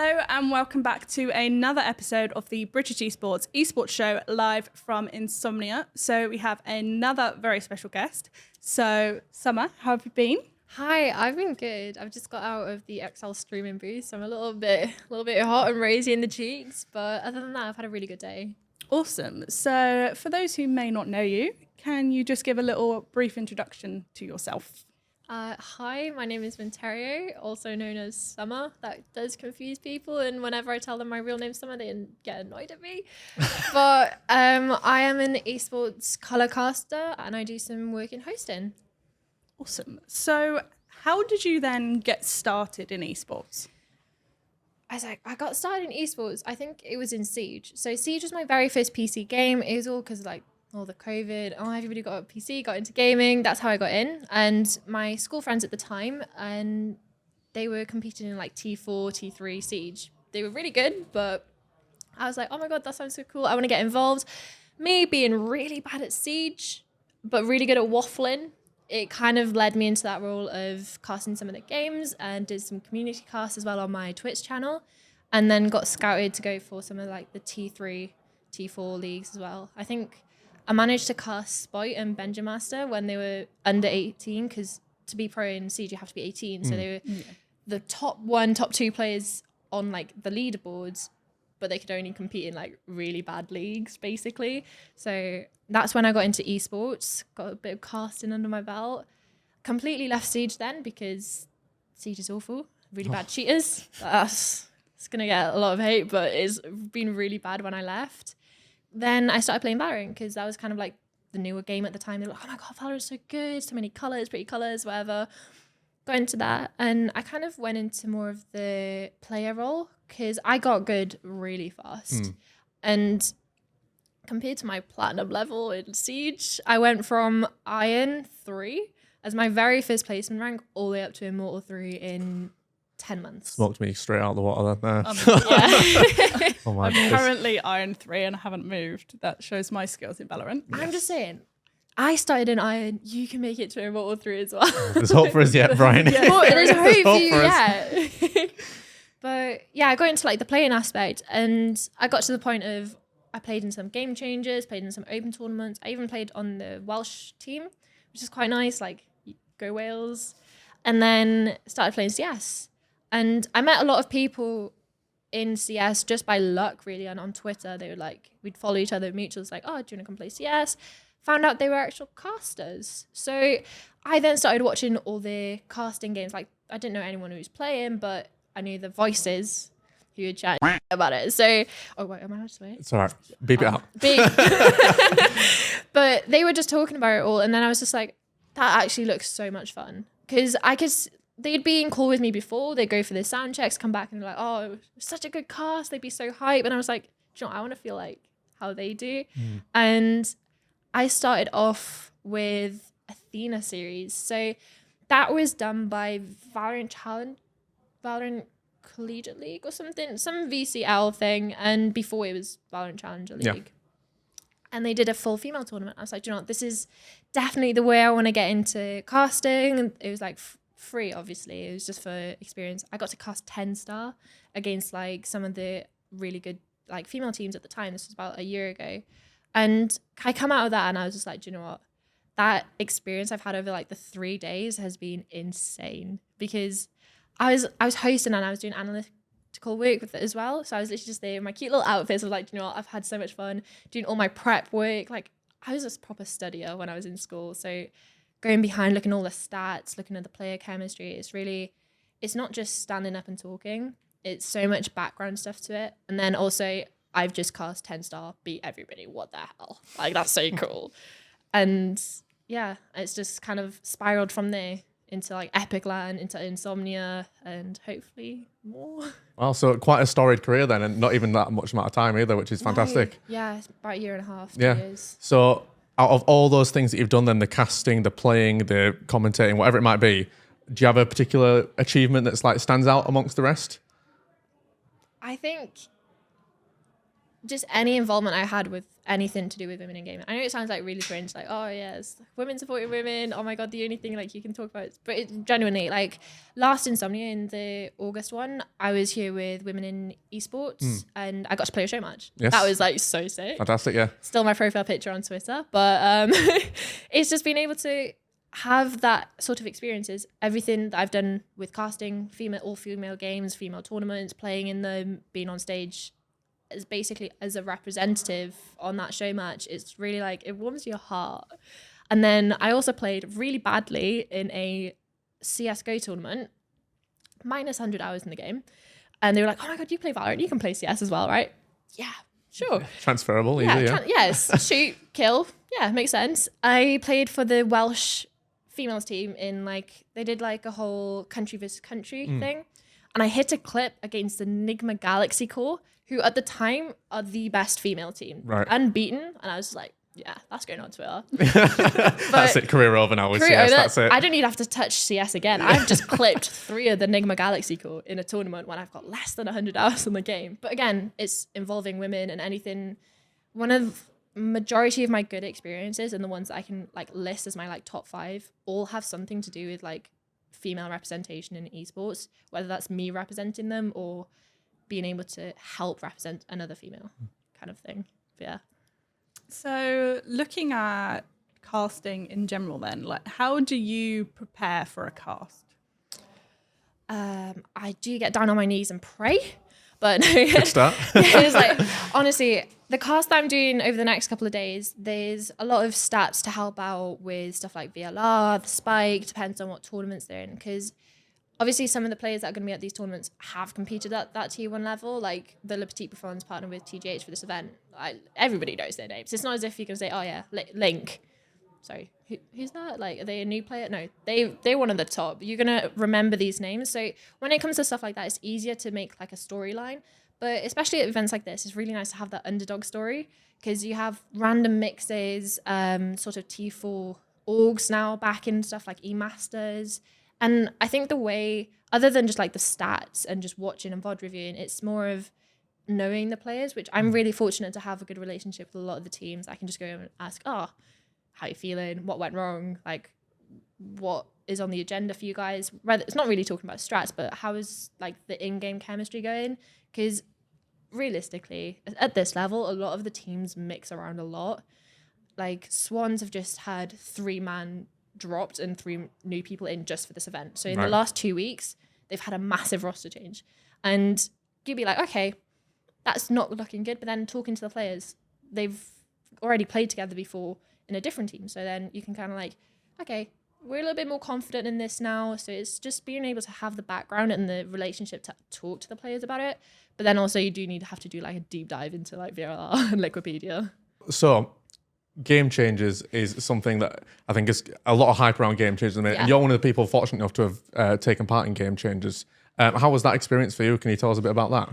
Hello and welcome back to another episode of the British Esports show live from Insomnia. So we have another very special guest. So Summer, how have you been? Hi, I've been good. I've just got out of the XL streaming booth, so I'm a little bit hot and rosy in the cheeks. But other than that, I've had a really good day. Awesome. So for those who may not know you, can you just give a little brief introduction to yourself? Hi, my name is Winteriio, also known as Summer. That does confuse people, and whenever I tell them my real name's Summer, they get annoyed at me. But I am an esports color caster, and I do some work in hosting. Awesome. So how did you then get started in esports? I got started in esports, I think it was in SEIGE. So SEIGE was my very first PC game. It was all because all the COVID, everybody got a PC, got into gaming. That's how I got in. And my school friends at the time, and they were competing in T4, T3 SEIGE. They were really good, but I was like, oh my God, that sounds so cool. I want to get involved. Me being really bad at SEIGE, but really good at waffling, it kind of led me into that role of casting some of the games and did some community casts as well on my Twitch channel, and then got scouted to go for some of the T3, T4 leagues as well. I think I managed to cast Spoit and Benjamaster when they were under 18, because to be pro in SEIGE, you have to be 18. So they were the top 2 players on the leaderboards, but they could only compete in really bad leagues, basically. So that's when I got into esports, got a bit of casting under my belt. Completely left SEIGE then because SEIGE is awful, really bad cheaters. It's going to get a lot of hate, but it's been really bad when I left. Then I started playing Valorant because that was kind of the newer game at the time. They were like, oh my God, Valorant's so good, so many colours, pretty colours, whatever. Got into that, and I kind of went into more of the player role because I got good really fast. And compared to my platinum level in SEIGE, I went from Iron 3 as my very first placement rank all the way up to Immortal 3 in 10 months. Smoked me straight out of the water there. Yeah. Oh my I'm goodness. currently Iron 3 and I haven't moved. That shows my skills in Valorant. I'm just saying, I started in Iron. You can make it to Immortal 3 as well. There's hope for us yet, Brian. Well, there's hope for hope you, for us. yeah. But yeah, I got into the playing aspect, and I got to the point of I played in some Game Changers, played in some open tournaments. I even played on the Welsh team, which is quite nice, go Wales. And then started playing CS. And I met a lot of people in CS just by luck, really, and on Twitter. They were we'd follow each other mutuals, oh, do you want to come play CS? Found out they were actual casters. So I then started watching all the casting games. I didn't know anyone who was playing, but I knew the voices who would chat about it. So, oh wait, am I allowed to swear? It's all right. Beep it out. Beep. But they were just talking about it all, and then I was just like, that actually looks so much fun. Because they'd be in call with me before, they'd go for their sound checks, come back and they're like, oh, it was such a good cast, they'd be so hype. And I was like, do you know what? I want to feel how they do. And I started off with Athena series. So that was done by Valorant Collegiate League or something, some VCL thing. And before it was Valorant Challenger League. Yeah. And they did a full female tournament. I was like, do you know what? This is definitely the way I want to get into casting. And it was free, obviously. It was just for experience. I got to cast 10-star against some of the really good female teams at the time. This was about a year ago. And I come out of that and I was just like, do you know what? That experience I've had over the 3 days has been insane, because I was hosting and I was doing analytical work with it as well. So I was literally just there in my cute little outfits of do you know what? I've had so much fun doing all my prep work. I was a proper studier when I was in school. So going behind, looking at all the stats, looking at the player chemistry, it's not just standing up and talking. It's so much background stuff to it. And then also, I've just cast 10-star, beat everybody. What the hell? That's so cool. And yeah, it's just kind of spiraled from there into Epic Land, into Insomnia, and hopefully more. Well, so quite a storied career then, and not even that much amount of time either, which is fantastic. Yeah, it's about a year and a half, 2 Yeah. years. So out of all those things that you've done then, the casting, the playing, the commentating, whatever it might be, do you have a particular achievement that's stands out amongst the rest? I think just any involvement I had with anything to do with women in gaming. I know it sounds like really cringe, like, oh yes, women supporting women. Oh my God, the only thing like you can talk about. But it genuinely, like last Insomnia in the August one, I was here with women in esports and I got to play a show match. Yes. That was like so sick. Fantastic, yeah. Still my profile picture on Twitter. But it's just being able to have that sort of experiences. Everything that I've done with casting, all female games, female tournaments, playing in them, being on stage as basically as a representative on that show match, it's really like it warms your heart. And then I also played really badly in a CS:GO tournament, minus 100 hours in the game, and they were like, "Oh my God, you play Valorant? You can play CS as well, right?" Yeah, sure. Transferable, Yeah, easy, yeah. yes, shoot, kill. Yeah, makes sense. I played for the Welsh females team in like they did like a whole country versus country thing, and I hit a clip against Enigma Galaxy Core, who at the time are the best female team, Right. unbeaten. And I was like, yeah, that's going on Twitter. That's it, career over now with CS, that's it. I don't even have to touch CS again. I've just clipped 3 of the Enigma Galaxy Core in a tournament when I've got less than 100 hours on the game. But again, it's involving women and anything. One of majority of my good experiences and the ones that I can like list as my like top 5 all have something to do with like female representation in esports, whether that's me representing them or being able to help represent another female kind of thing. But yeah. So looking at casting in general then, like how do you prepare for a cast? I do get down on my knees and pray, but Good start. it's like, honestly, the cast that I'm doing over the next couple of days, there's a lot of stats to help out with stuff like VLR, the spike, depends on what tournaments they're in, because obviously some of the players that are going to be at these tournaments have competed at that tier 1 level, like the Le Petit Buffons partner with TGH for this event. Everybody knows their names. It's not as if you can say, oh yeah, Link. Sorry, who's that? Like, are they a new player? No, they're one of the top. You're going to remember these names. So when it comes to stuff like that, it's easier to make like a storyline. But especially at events like this, it's really nice to have that underdog story, because you have random mixes, sort of T4 orgs now back in stuff like E-Masters. And I think the way, other than just like the stats and just watching and VOD reviewing, it's more of knowing the players, which I'm really fortunate to have a good relationship with a lot of the teams. I can just go and ask, how you feeling? What went wrong? Like, what is on the agenda for you guys? Rather, it's not really talking about strats, but how is like the in-game chemistry going? Because realistically, at this level, a lot of the teams mix around a lot. Like Swans have just had 3-man dropped and 3 new people in just for this event. So in the last 2 weeks, they've had a massive roster change. And you'd be like, okay, that's not looking good. But then talking to the players, they've already played together before in a different team. So then you can kind of like, okay, we're a little bit more confident in this now. So it's just being able to have the background and the relationship to talk to the players about it. But then also you do need to have to do like a deep dive into like VRR and Liquipedia. So Game Changers is something that I think is a lot of hype around Game Changers at the minute. Yeah. And you're one of the people fortunate enough to have taken part in Game Changers. How was that experience for you? Can you tell us a bit about that?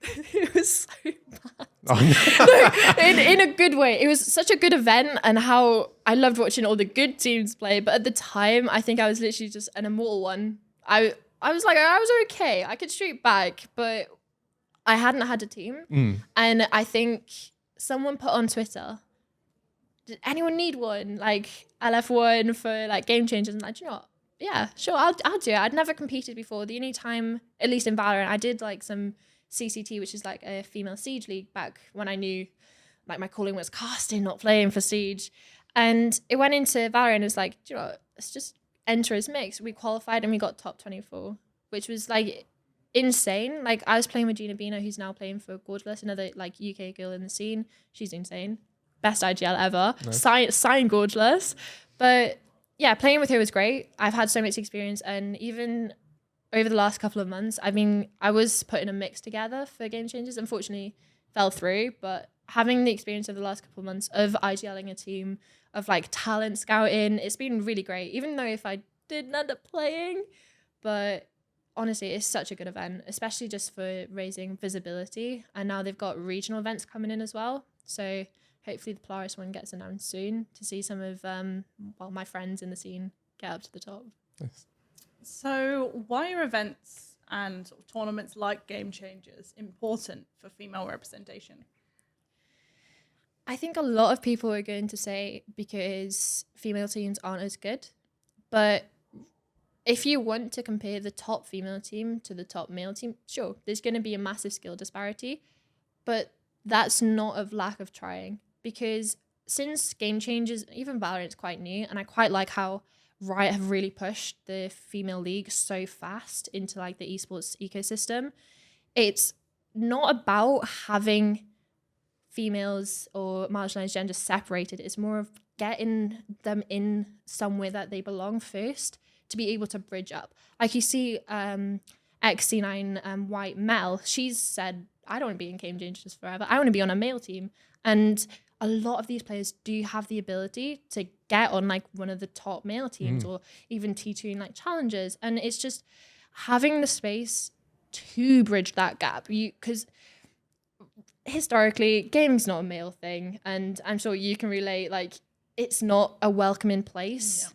It was so bad. Oh, no. in a good way. It was such a good event, and how I loved watching all the good teams play. But at the time, I think I was literally just an immortal one. I was like, I was okay. I could shoot back, but I hadn't had a team. And I think someone put on Twitter, did anyone need one? Like, I left one for like Game Changers. And like, do you know what? Yeah, sure, I'll do it. I'd never competed before. The only time, at least in Valorant, I did like some CCT, which is like a female SEIGE league, back when I knew like my calling was casting, not playing for SEIGE. And it went into Valorant and it was like, do you know what? Let's just enter as mix. We qualified and we got top 24, which was like insane. Like, I was playing with Gina Bina, who's now playing for Gorgeless, another like UK girl in the scene. She's insane. Best IGL ever. Nice. Sign Gorgeless. But yeah, playing with her was great. I've had so much experience, and even over the last couple of months, I was putting a mix together for Game Changers. Unfortunately, fell through, but having the experience of the last couple of months of IGLing a team, of like talent scouting, it's been really great. Even though if I didn't end up playing, but honestly, it's such a good event, especially just for raising visibility. And now they've got regional events coming in as well. So hopefully the Polaris one gets announced soon to see some of my friends in the scene get up to the top. Nice. So why are events and sort of tournaments like Game Changers important for female representation? I think a lot of people are going to say because female teams aren't as good. But if you want to compare the top female team to the top male team, sure, there's going to be a massive skill disparity. But that's not a lack of trying, because since Game Changers, even Valorant's quite new, and I quite like how Riot have really pushed the female league so fast into like the esports ecosystem. It's not about having females or marginalized genders separated. It's more of getting them in somewhere that they belong first to be able to bridge up. Like you see XC9 White Mel, she's said, I don't want to be in Game Changers forever. I want to be on a male team. And a lot of these players do have the ability to get on like one of the top male teams or even T2 in like challenges. And it's just having the space to bridge that gap. Because historically, gaming's not a male thing. And I'm sure you can relate, like, it's not a welcoming place,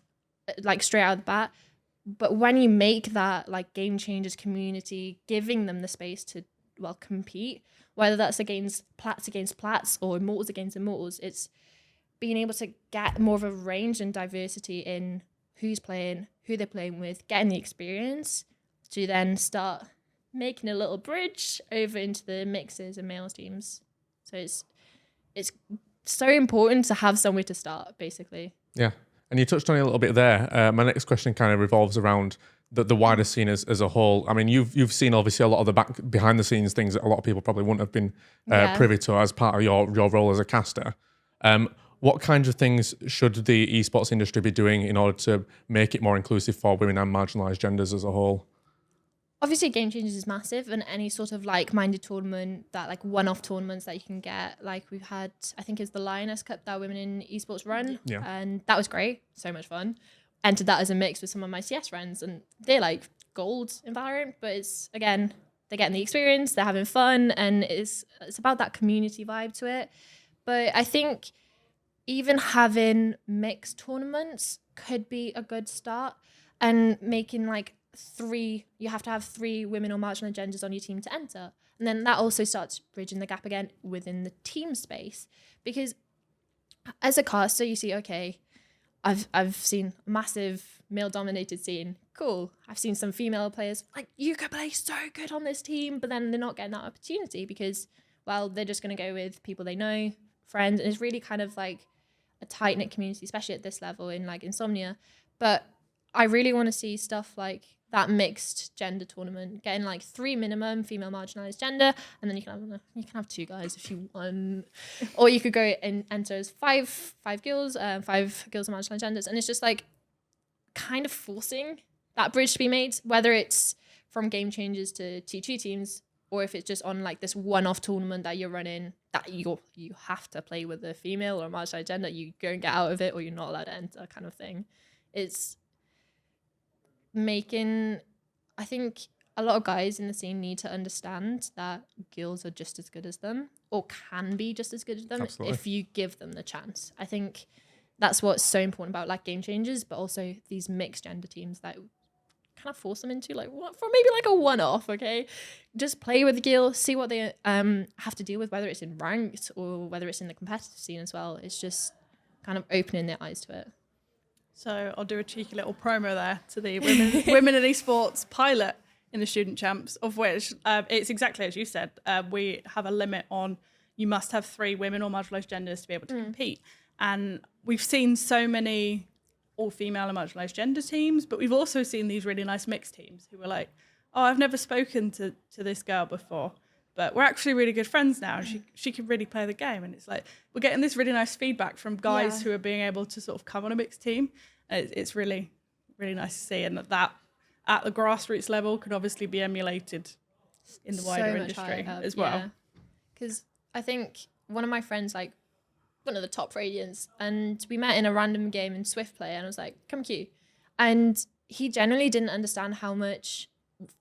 like straight out of the bat. But when you make that like Game Changers community, giving them the space to, well, compete, whether that's against plats or immortals against immortals, it's being able to get more of a range and diversity in who's playing, who they're playing with, getting the experience to then start making a little bridge over into the mixes and males teams. So it's so important to have somewhere to start, basically. Yeah. And you touched on it a little bit there. My next question kind of revolves around the wider scene as a whole. I mean, you've seen obviously a lot of the behind the scenes things that a lot of people probably wouldn't have been privy to as part of your role as a caster. What kinds of things should the esports industry be doing in order to make it more inclusive for women and marginalised genders as a whole? Obviously, Game Changers is massive, and any sort of like-minded tournament, that like one-off tournaments that you can get. Like we've had, I think it's the Lioness Cup that Women in Esports run, and that was great, so much fun. Entered that as a mix with some of my CS friends, and they're like gold in Valorant, but it's, again, they're getting the experience, they're having fun, and it's about that community vibe to it. But I think even having mixed tournaments could be a good start, and making like you have to have 3 women or marginal genders on your team to enter. And then that also starts bridging the gap again within the team space. Because as a caster, you see, okay, I've seen a massive male-dominated scene. Cool. I've seen some female players, like, you could play so good on this team, but then they're not getting that opportunity because, well, they're just going to go with people they know, friends, and it's really kind of like a tight-knit community, especially at this level in like Insomnia. But I really want to see stuff like that mixed gender tournament, getting like 3 minimum female marginalized gender, and then you can have 2 guys if you want, or you could go and enter as 5 girls, 5 girls and marginalized genders, and it's just like kind of forcing that bridge to be made, whether it's from Game Changers to T2 teams, or if it's just on like this one-off tournament that you're running that you have to play with a female or marginalized gender, you go and get out of it, or you're not allowed to enter, kind of thing. It's making, I think a lot of guys in the scene need to understand that girls are just as good as them, or can be just as good as them. Absolutely. If you give them the chance. I think that's what's so important about like Game Changers, but also these mixed gender teams that kind of force them into like what, for maybe like a one-off, okay? Just play with the girl, see what they have to deal with, whether it's in ranked or whether it's in the competitive scene as well. It's just kind of opening their eyes to it. So I'll do a cheeky little promo there to the Women in Esports pilot in the Student Champs, of which it's exactly as you said. We have a limit on you must have 3 women or marginalised genders to be able to compete. And we've seen so many all-female and marginalised gender teams, but we've also seen these really nice mixed teams who were like, oh, I've never spoken to this girl before, but we're actually really good friends now. She can really play the game. And it's like, we're getting this really nice feedback from guys who are being able to sort of come on a mixed team. And it's really, really nice to see. And that at the grassroots level can obviously be emulated in the wider industry as well. Because I think one of my friends, like one of the top Radiants, and we met in a random game in Swift Play, and I was like, come Q. And he generally didn't understand how much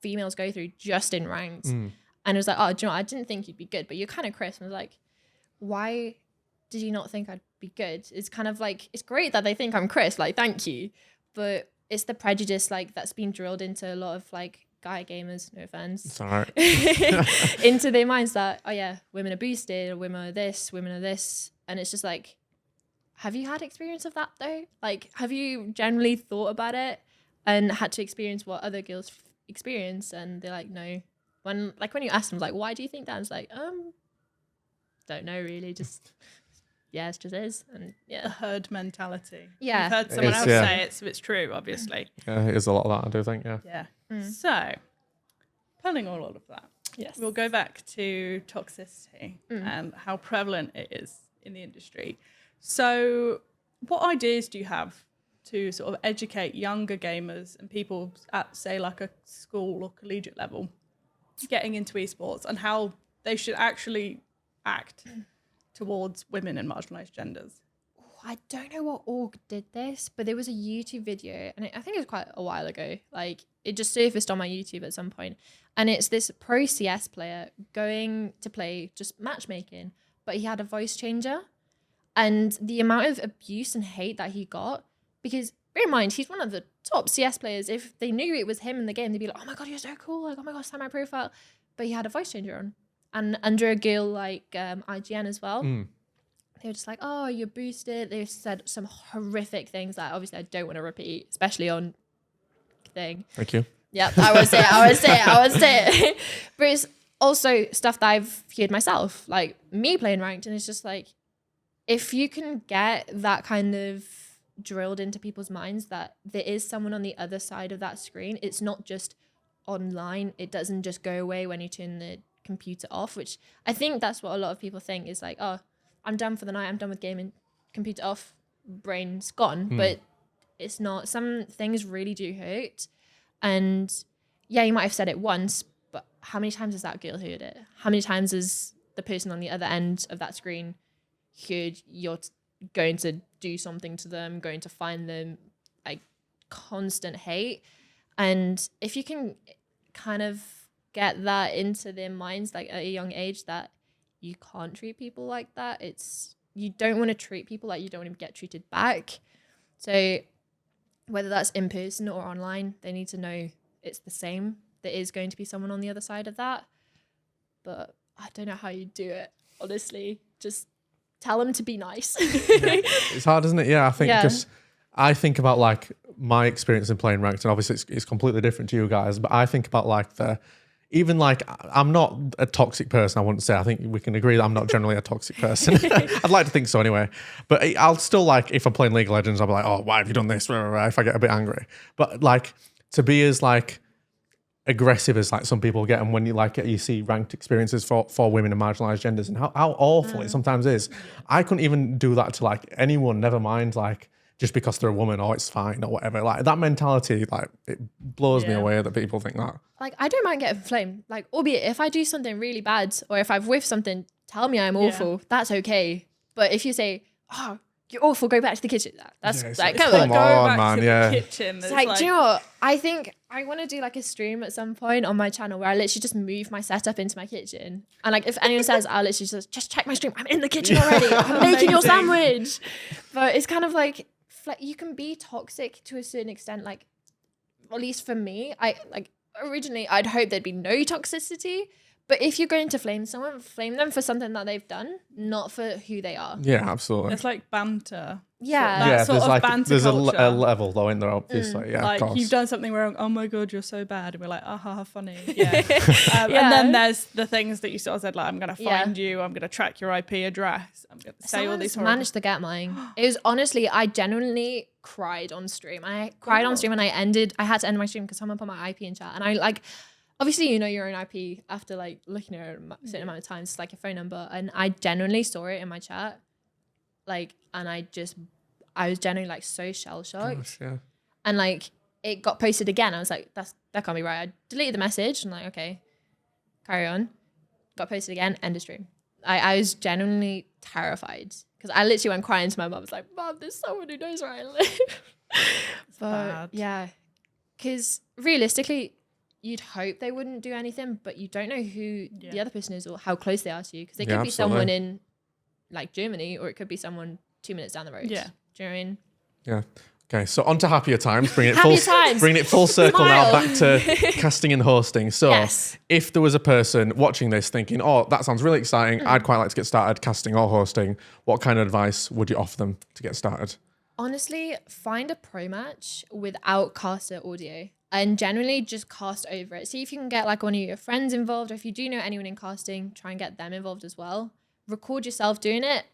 females go through just in ranked. And it was like, oh, do you know what? I didn't think you'd be good, but you're kind of crisp. And I was like, why did you not think I'd be good? It's kind of like, it's great that they think I'm crisp, like, thank you. But it's the prejudice like that's been drilled into a lot of like guy gamers, no offense, It's all right. into their minds that, oh yeah, women are boosted, or women are this, and it's just like, have you had experience of that though? Like, have you generally thought about it and had to experience what other girls experience? And they're like, no. When you ask them, like, why do you think that? It's like, don't know really, just yeah, it just is. And The yeah, herd mentality. Yeah. You've heard someone It's- else yeah. say it, so it's true, obviously. Yeah, it is a lot of that, I do think. Yeah. Yeah. So, pulling all of that, yes, we'll go back to toxicity and how prevalent it is in the industry. So, what ideas do you have to sort of educate younger gamers and people at, say, like a school or collegiate level getting into esports and how they should actually act towards women and marginalised genders? I don't know what org did this, but there was a YouTube video, and I think it was quite a while ago. Like, it just surfaced on my YouTube at some point, and it's this pro CS player going to play just matchmaking, but he had a voice changer, and the amount of abuse and hate that he got, because bear in mind, he's one of the top CS players. If they knew it was him in the game, they'd be like, oh my God, you're so cool. Like, oh my God, sign my profile. But he had a voice changer on. And under a girl like IGN as well. They were just like, oh, you're boosted. They said some horrific things that obviously I don't want to repeat, especially on thing. Thank you. Yep, I would say it. But it's also stuff that I've heard myself, like me playing ranked. And it's just like, if you can get that kind of drilled into people's minds that there is someone on the other side of that screen, it's not just online. It doesn't just go away when you turn the computer off, which I think that's what a lot of people think is like, oh, I'm done for the night, I'm done with gaming, computer off, brain's gone. But it's not. Some things really do hurt. And yeah, you might have said it once, but how many times has that girl heard it? How many times has the person on the other end of that screen heard you're going to do something to them, going to find them, like constant hate? And if you can kind of get that into their minds, like at a young age, that you can't treat people like that. You don't want to treat people like you don't want to get treated back. So whether that's in person or online, they need to know it's the same. There is going to be someone on the other side of that. But I don't know how you do it, honestly. Just tell them to be nice. It's hard, isn't it? Yeah, I think just I think about like my experience in playing ranked, and obviously it's completely different to you guys, but I think about like even like, I'm not a toxic person, I wouldn't say. I think we can agree that I'm not generally a toxic person. I'd like to think so anyway. But I'll still like, if I'm playing League of Legends, I'll be like, oh, why have you done this? If I get a bit angry. But like, to be as like aggressive as like some people get, and when you see ranked experiences for women and marginalised genders, and how awful it sometimes is. I couldn't even do that to like anyone, never mind like just because they're a woman, or it's fine or whatever. Like that mentality, like it blows me away that people think that. Like, I don't mind getting flamed. Like, albeit if I do something really bad, or if I've whiffed something, tell me I'm awful. That's okay. But if you say, oh, you're awful, go back to the kitchen. That's like, come on, man. The kitchen. It's like, do you know what? I think I want to do like a stream at some point on my channel where I literally just move my setup into my kitchen. And like, if anyone says, I'll literally just check my stream. I'm in the kitchen already. I'm making your sandwich. But it's kind of like you can be toxic to a certain extent. Like, at least for me, originally I'd hope there'd be no toxicity. But if you're going to flame someone, flame them for something that they've done, not for who they are. Yeah, absolutely. It's like banter. Yeah. That sort of banter there's culture. a level though in there, obviously. Yeah, like of course. you've done something wrong. Oh my God, you're so bad. And we're like, ah, funny. Yeah. And then there's the things that you sort of said, like, I'm going to find you. I'm going to track your IP address. I'm going to say all these horrible... managed to get mine. It was honestly, I genuinely cried on stream. I cried on stream and I had to end my stream because someone put my IP in chat. And I like... Obviously, you know your own IP after like looking at it a certain amount of times. It's like your phone number, and I genuinely saw it in my chat, like, and I was genuinely like so shell shocked. Yeah. And like it got posted again. I was like, that can't be right. I deleted the message and like, okay, carry on. Got posted again. End of stream. I was genuinely terrified because I literally went crying to my mum. I was like, Mum, there's someone who knows where I live. But bad. yeah, because realistically, you'd hope they wouldn't do anything, but you don't know who the other person is or how close they are to you, because they could be someone in like Germany, or it could be someone 2 minutes down the road. Yeah. Do you know what I mean? Yeah. Okay, so on to happier times. Bringing it full circle now back to casting and hosting. So Yes. if there was a person watching this thinking, oh, that sounds really exciting, I'd quite like to get started casting or hosting, what kind of advice would you offer them to get started? Honestly, find a pro match without caster audio and generally just cast over it. See if you can get like one of your friends involved, or if you do know anyone in casting, try and get them involved as well. Record yourself doing it.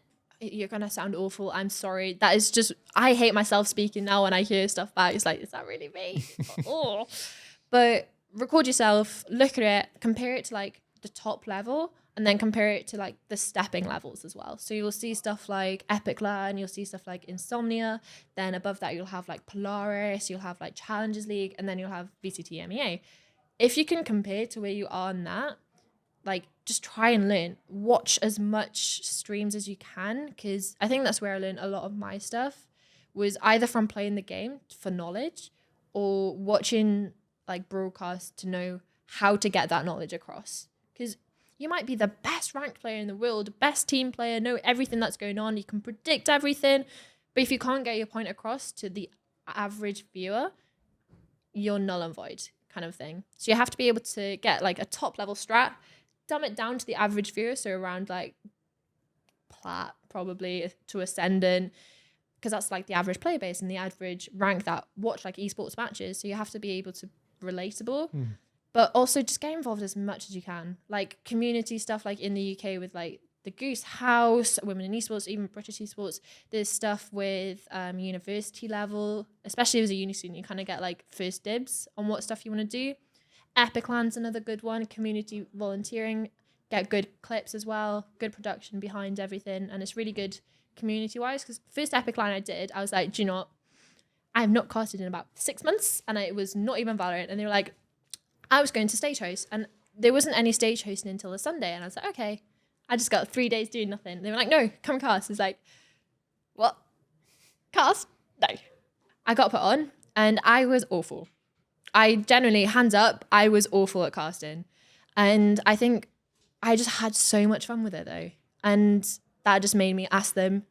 You're going to sound awful. I'm sorry. That is just, I hate myself speaking now when I hear stuff back. It's like, is that really me? Oh. But record yourself, look at it, compare it to like the top level, and then compare it to like the stepping levels as well. So you'll see stuff like Epic LAN, you'll see stuff like Insomnia. Then above that, you'll have like Polaris, you'll have like Challengers League, and then you'll have VCT MEA. If you can compare to where you are in that, like just try and learn. Watch as much streams as you can, because I think that's where I learned a lot of my stuff, was either from playing the game for knowledge or watching like broadcasts to know how to get that knowledge across. Because you might be the best ranked player in the world, best team player, know everything that's going on, you can predict everything, but if you can't get your point across to the average viewer, you're null and void kind of thing. So you have to be able to get like a top level strat, dumb it down to the average viewer, so around like plat probably to ascendant, because that's like the average player base and the average rank that watch like esports matches. So you have to be able to relatable, but also just get involved as much as you can, like community stuff, like in the UK with like the Goose House, Women in Esports, even British Esports. There's stuff with university level, especially as a uni student, you kind of get like first dibs on what stuff you want to do. Epic LAN's another good one. Community volunteering, get good clips as well, good production behind everything, and it's really good community-wise. Because first Epic LAN I did, I was like, do you know what? I have not casted in about 6 months, and it was not even Valorant. And they were like, I was going to stage host, and there wasn't any stage hosting until the Sunday, and I was like, okay. I just got 3 days doing nothing. They were like, no, come cast. It's like, what? Cast? No. I got put on, and I was awful. I genuinely, hands up, I was awful at casting. And I think I just had so much fun with it though. And that just made me ask them,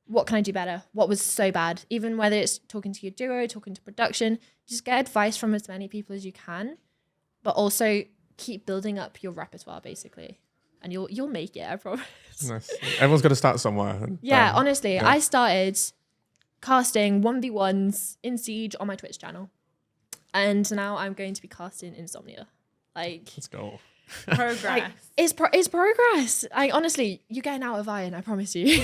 what can I do better? What was so bad? Even whether it's talking to your duo, talking to production, just get advice from as many people as you can, but also keep building up your repertoire basically. And you'll make it, I promise. Nice. Everyone's got to start somewhere. And, yeah, honestly, yeah. I started casting 1v1s in SEIGE on my Twitch channel. And now I'm going to be casting Insomnia. Like, let's go. Progress. Like, it's progress. Like, honestly, you're getting out of iron, I promise you.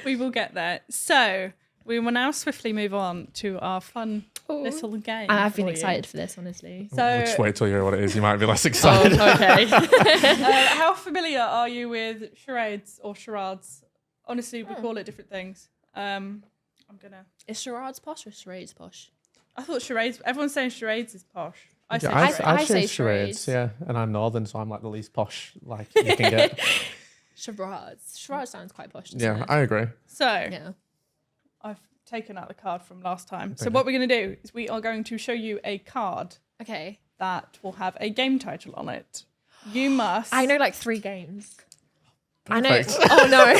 We will get there. So we will now swiftly move on to our fun little game. I've been excited for this, honestly. So we'll just wait till you hear what it is. You might be less excited. Okay. How familiar are you with charades or charades? Honestly, we call it different things. Is charades posh or charades posh? I thought charades. Everyone's saying charades is posh. I say charades. Yeah, and I'm northern, so I'm like the least posh like you can get. Charades. Charades sounds quite posh. Yeah, it? I agree. So yeah. I've taken out the card from last time. So what we're going to do is we are going to show you a card. Okay. That will have a game title on it. You must. I know like 3 games. Perfect. I know. Oh no.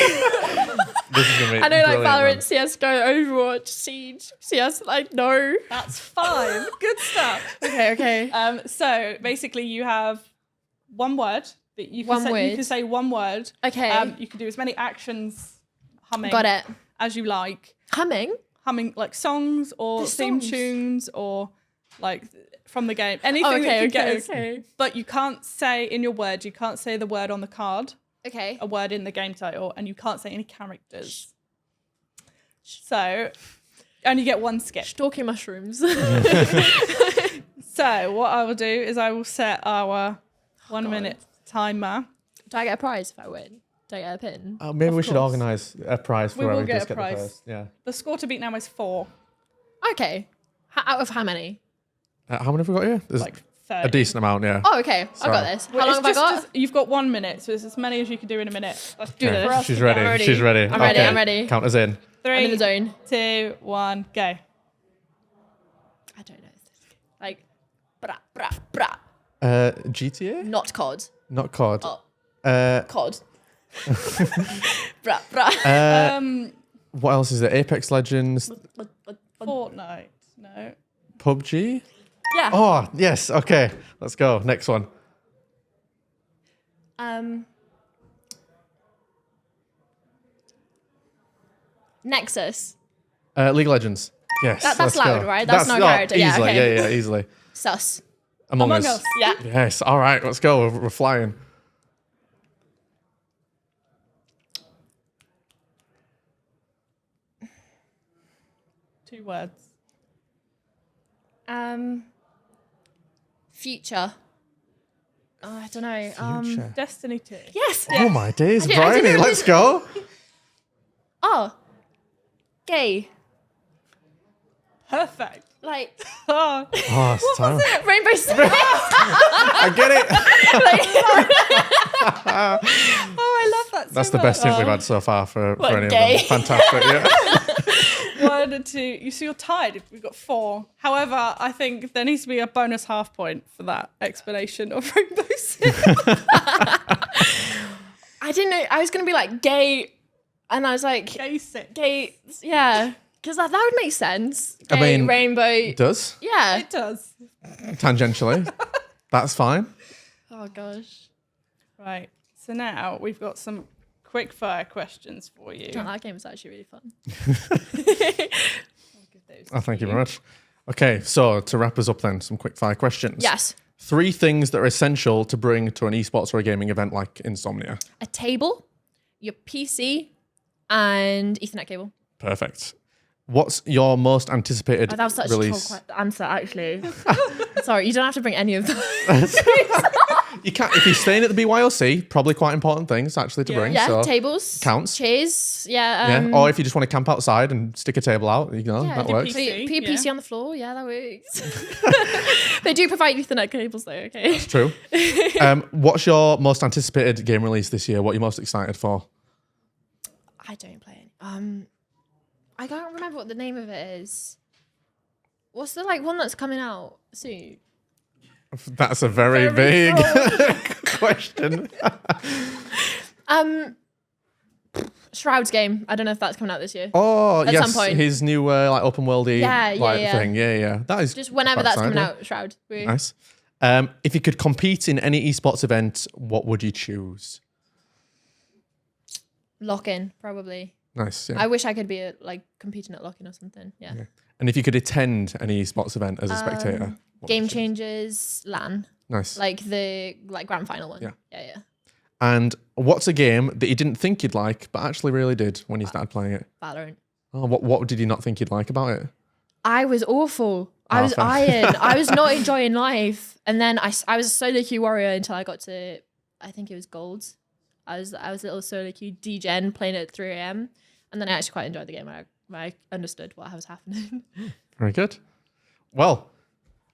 This is gonna be I know like Valorant, man. CS:GO, Overwatch, SEIGE, CS. Like no. That's fine. Good stuff. Okay. So basically, you have one word that you can say. You can say one word. Okay. You can do as many actions, humming. Got it. As you like. Humming Like songs or theme tunes or like from the game. Anything that you get. Okay. But you can't say in your word. You can't say the word on the card. Okay. A word in the game title, and you can't say any characters. So, only get 1 skip. Stalking mushrooms. So, what I will do is I will set our 1 minute timer. Do I get a prize if I win? Do I get a pin? Maybe we should organise a prize for We will whoever get does a get the prize. first. Yeah. The score to beat now is 4. Okay. Out of how many? How many have we got here? There's Like 30. a decent amount, yeah. Oh, okay. I So- got this. How Well, long have I got? You've got 1 minute, so it's as many as you can do in a minute. Let's do Okay, this. she's ready. ready. She's ready. I'm ready, Okay. I'm ready. Count us in. 3, I'm in the zone. 2, 1, go. I don't know. Like, brah, brah, brah. GTA? Not COD. Not COD. Oh. Uh, COD. Brah, brah. What else is there? Apex Legends, Fortnite. No. PUBG. Yeah. Oh, yes. Okay, let's go. Next one. Nexus. League of Legends. Yes. That's let's loud, go. right? That's not a character. Yeah, Easily. okay. Yeah, easily. Sus. Among Among Us. Us. Yeah. Yes. All right, let's go. We're flying. Two words. Future. Oh, I don't know. Future. Destiny 2. Yes. Oh my days, I didn't Bryony, know let's go. Oh. Gay. Perfect. Like Oh, Oh, it's time. Rainbow Six. I get it. I love that so That's the much. best hint we've had so far for What, any gay? of them. Fantastic. Yeah. 1, 2. You see, you're tied. We've got 4. However, I think there needs to be a bonus half point for that explanation of Rainbow Six. I didn't know. I was gonna be like gay, and I was like Basic. gay. Yeah, because that would make sense. Gay, I mean, rainbow. It does. Yeah. It does. Tangentially. That's fine. Oh gosh. Right. So now we've got some quick fire questions for you. Oh, that game was actually really fun. Oh, thank you very much. Okay, so to wrap us up then, some quick fire questions. Yes. 3 things that are essential to bring to an esports or a gaming event like Insomnia. A table, your PC, and Ethernet cable. Perfect. What's your most anticipated Oh, that was such release? a troll answer, actually. Sorry, you don't have to bring any of them. You can't, if you're staying at the BYOC, probably quite important things actually to Yeah. bring. Yeah, so tables. counts. Chairs. Yeah. Yeah. Or if you just want to camp outside and stick a table out, you know, Yeah, that do works. PC. Put your Yeah. PC on the floor. Yeah, that works. They do provide Ethernet cables though, okay? It's true. What's your most anticipated game release this year? What are you most excited for? I don't play any. I can't remember what the name of it is. What's the one that's coming out soon? That's a very big question. Shroud's game. I don't know if that's coming out this year. Oh, At yes, some point. his new open worldy Yeah. thing. Yeah. That is Just whenever quite that's coming exciting. out, Shroud. Nice. If you could compete in any esports event, what would you choose? Lock-in, probably. Nice. Yeah. I wish I could be competing at Lock-in or something. Yeah. And if you could attend any esports event as a spectator, what Game would you choose? Changers, LAN. Nice. Like the grand final one. Yeah. Yeah. And what's a game that you didn't think you'd like, but actually really did when you started playing it? Valorant. Oh, what did you not think you'd like about it? I was awful. I was fair. iron. I was not enjoying life. And then I was a solo queue warrior until I got to, I think it was golds. I was a little solo queue degen playing it at 3 a.m. And then I actually quite enjoyed the game when I understood what was happening. Very good. Well,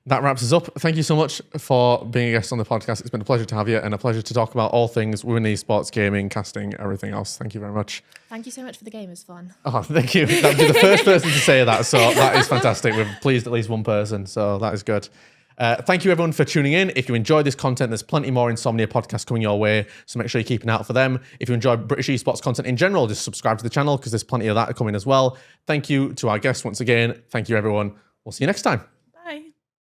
that wraps us up. Thank you so much for being a guest on the podcast. It's been a pleasure to have you and a pleasure to talk about all things women esports, gaming, casting, everything else. Thank you very much. Thank you so much for the game. It was fun. Oh, thank you. That'd be the first person to say that. So that is fantastic. We've pleased at least one person. So that is good. Thank you everyone for tuning in. If you enjoyed this content, there's plenty more Insomnia podcasts coming your way. So make sure you're keeping out for them. If you enjoy British esports content in general, just subscribe to the channel because there's plenty of that coming as well. Thank you to our guests once again. Thank you everyone. We'll see you next time.